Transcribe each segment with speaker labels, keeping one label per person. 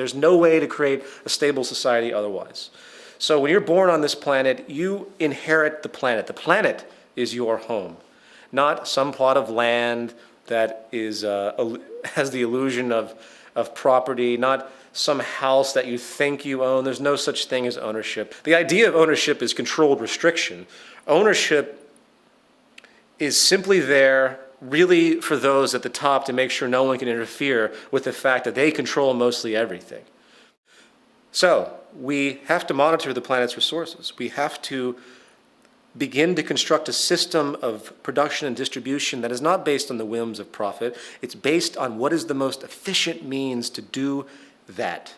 Speaker 1: There's no way to create a stable society otherwise. So when you're born on this planet, you inherit the planet. The planet is your home, not some plot of land that is, has the illusion of property, not some house that you think you own. There's no such thing as ownership. The idea of ownership is controlled restriction. Ownership is simply there really for those at the top to make sure no one can interfere with the fact that they control mostly everything. So we have to monitor the planet's resources. We have to begin to construct a system of production and distribution that is not based on the whims of profit. It's based on what is the most efficient means to do that.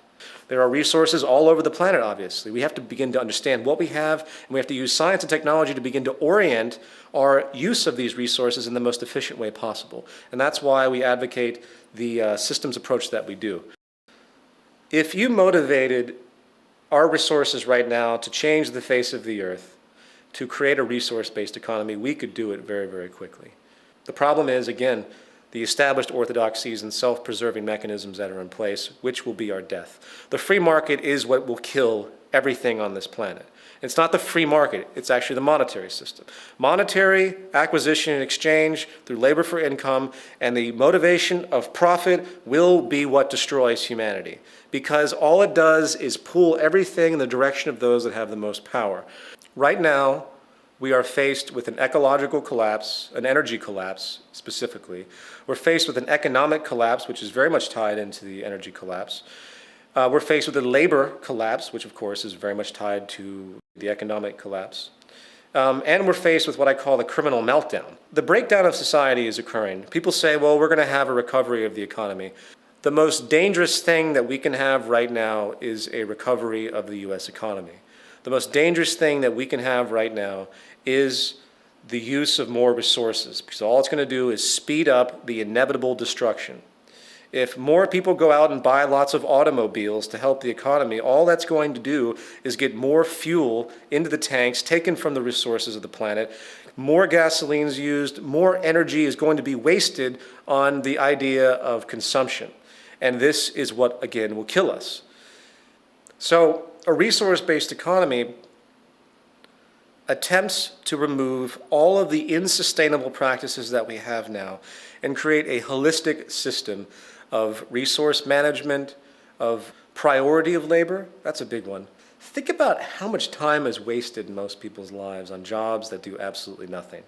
Speaker 1: There are resources all over the planet, obviously. We have to begin to understand what we have, and we have to use science and technology to begin to orient our use of these resources in the most efficient way possible. And that's why we advocate the systems approach that we do. If you motivated our resources right now to change the face of the earth, to create a resource-based economy, we could do it very, very quickly. The problem is, again, the established orthodoxies and self-preserving mechanisms that are in place, which will be our death. The free market is what will kill everything on this planet. It's not the free market, it's actually the monetary system. Monetary acquisition and exchange through labor for income and the motivation of profit will be what destroys humanity, because all it does is pull everything in the direction of those that have the most power. Right now, we are faced with an ecological collapse, an energy collapse specifically. We're faced with an economic collapse, which is very much tied into the energy collapse. We're faced with a labor collapse, which of course is very much tied to the economic collapse. And we're faced with what I call the criminal meltdown. The breakdown of society is occurring. People say, well, we're going to have a recovery of the economy. The most dangerous thing that we can have right now is a recovery of the US economy. The most dangerous thing that we can have right now is the use of more resources, because all it's going to do is speed up the inevitable destruction. If more people go out and buy lots of automobiles to help the economy, all that's going to do is get more fuel into the tanks taken from the resources of the planet. More gasoline is used, more energy is going to be wasted on the idea of consumption. And this is what, again, will kill us. So a resource-based economy attempts to remove all of the unsustainable practices that we have now and create a holistic system of resource management, of priority of labor. That's a big one. Think about how much time is wasted in most people's lives on jobs that do absolutely nothing.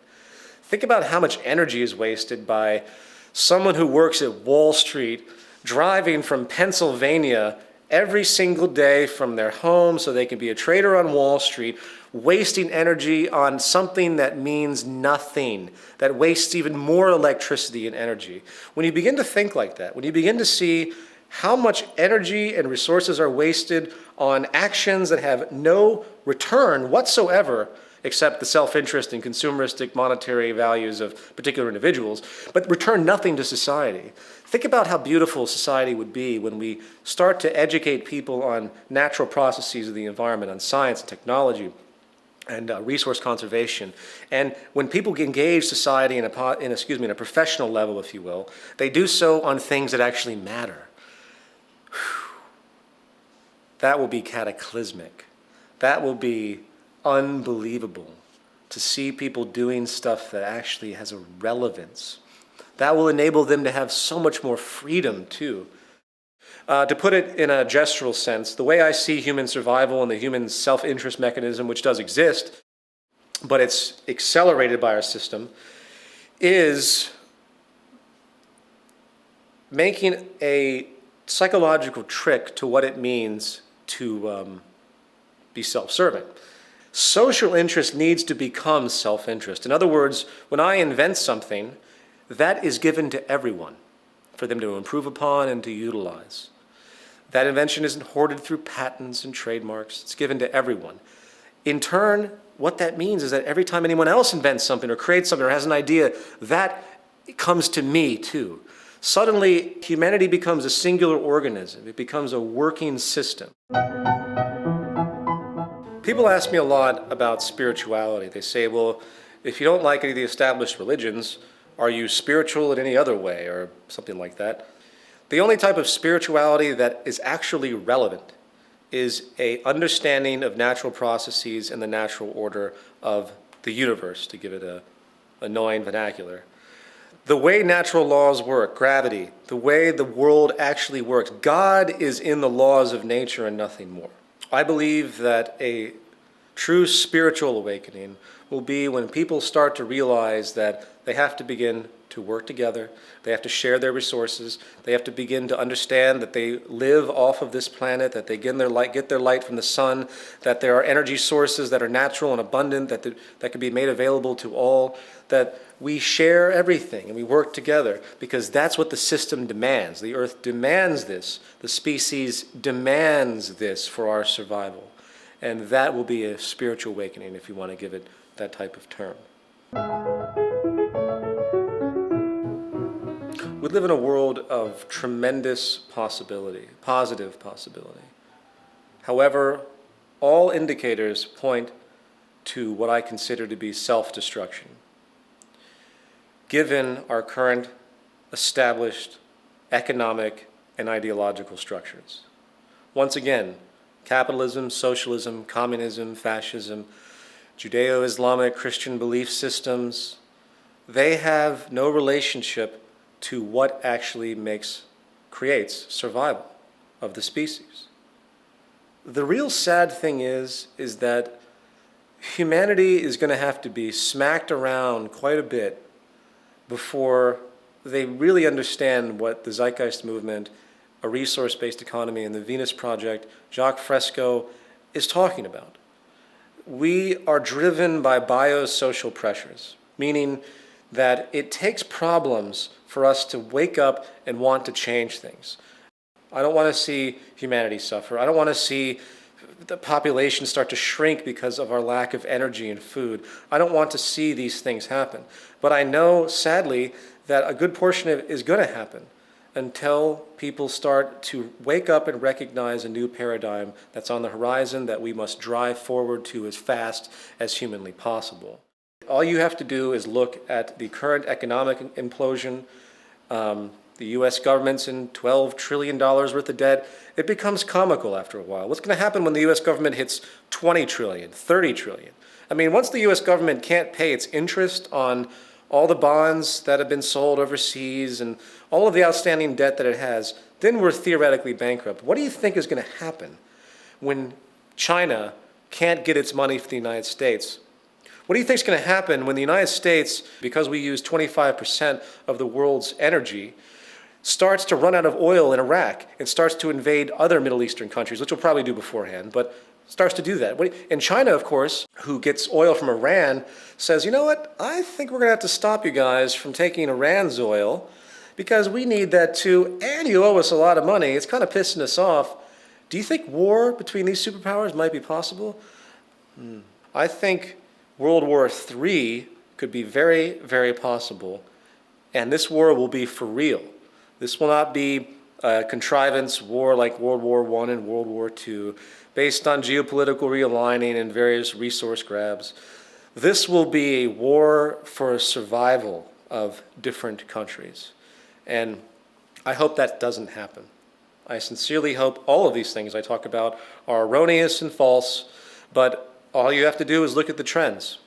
Speaker 1: Think about how much energy is wasted by someone who works at Wall Street driving from Pennsylvania every single day from their home so they can be a trader on Wall Street, wasting energy on something that means nothing, that wastes even more electricity and energy. When you begin to think like that, when you begin to see how much energy and resources are wasted on actions that have no return whatsoever except the self-interest and consumeristic monetary values of particular individuals, but return nothing to society. Think about how beautiful society would be when we start to educate people on natural processes of the environment, on science and technology, and resource conservation. And when people engage society in a professional level, if you will, they do so on things that actually matter. That will be cataclysmic. That will be unbelievable to see people doing stuff that actually has a relevance. That will enable them to have so much more freedom too. To put it in a gestural sense, the way I see human survival and the human self-interest mechanism, which does exist, but it's accelerated by our system, is making a psychological trick to what it means to be self-serving. Social interest needs to become self-interest. In other words, when I invent something, that is given to everyone for them to improve upon and to utilize. That invention isn't hoarded through patents and trademarks. It's given to everyone. In turn, what that means is that every time anyone else invents something or creates something or has an idea, that comes to me too. Suddenly, humanity becomes a singular organism. It becomes a working system. People ask me a lot about spirituality. They say, well, if you don't like any of the established religions, are you spiritual in any other way or something like that? The only type of spirituality that is actually relevant is a understanding of natural processes and the natural order of the universe, to give it a annoying vernacular. The way natural laws work, gravity, the way the world actually works, God is in the laws of nature and nothing more. I believe that a true spiritual awakening will be when people start to realize that they have to begin to work together, they have to share their resources, they have to begin to understand that they live off of this planet, that they get their light from the sun, that there are energy sources that are natural and abundant, that can be made available to all, that we share everything and we work together, because that's what the system demands. The earth demands this. The species demands this for our survival. And that will be a spiritual awakening, if you want to give it that type of term. We live in a world of tremendous possibility, positive possibility. However, all indicators point to what I consider to be self-destruction, given our current established economic and ideological structures. Once again, capitalism, socialism, communism, fascism, Judeo-Islamic Christian belief systems, they have no relationship to what actually creates survival of the species. The real sad thing is that humanity is going to have to be smacked around quite a bit before they really understand what the Zeitgeist movement, a resource-based economy, and the Venus Project, Jacques Fresco, is talking about. We are driven by biosocial pressures, meaning that it takes problems for us to wake up and want to change things. I don't want to see humanity suffer. I don't want to see the population start to shrink because of our lack of energy and food. I don't want to see these things happen. But I know, sadly, that a good portion of it is going to happen until people start to wake up and recognize a new paradigm that's on the horizon that we must drive forward to as fast as humanly possible. All you have to do is look at the current economic implosion. The U.S. government's in $12 trillion worth of debt. It becomes comical after a while. What's going to happen when the U.S. government hits 20 trillion, 30 trillion? I mean, once the U.S. government can't pay its interest on all the bonds that have been sold overseas and all of the outstanding debt that it has, then we're theoretically bankrupt. What do you think is going to happen when China can't get its money from the United States? What do you think is going to happen when the United States, because we use 25% of the world's energy, starts to run out of oil in Iraq and starts to invade other Middle Eastern countries, which we'll probably do beforehand, but starts to do that? And China, of course, who gets oil from Iran, says, you know what, I think we're going to have to stop you guys from taking Iran's oil because we need that too, and you owe us a lot of money. It's kind of pissing us off. Do you think war between these superpowers might be possible? I think World War III could be very, very possible, and this war will be for real. This will not be a contrivance war like World War I and World War II, based on geopolitical realigning and various resource grabs. This will be a war for survival of different countries. And I hope that doesn't happen. I sincerely hope all of these things I talk about are erroneous and false, but all you have to do is look at the trends.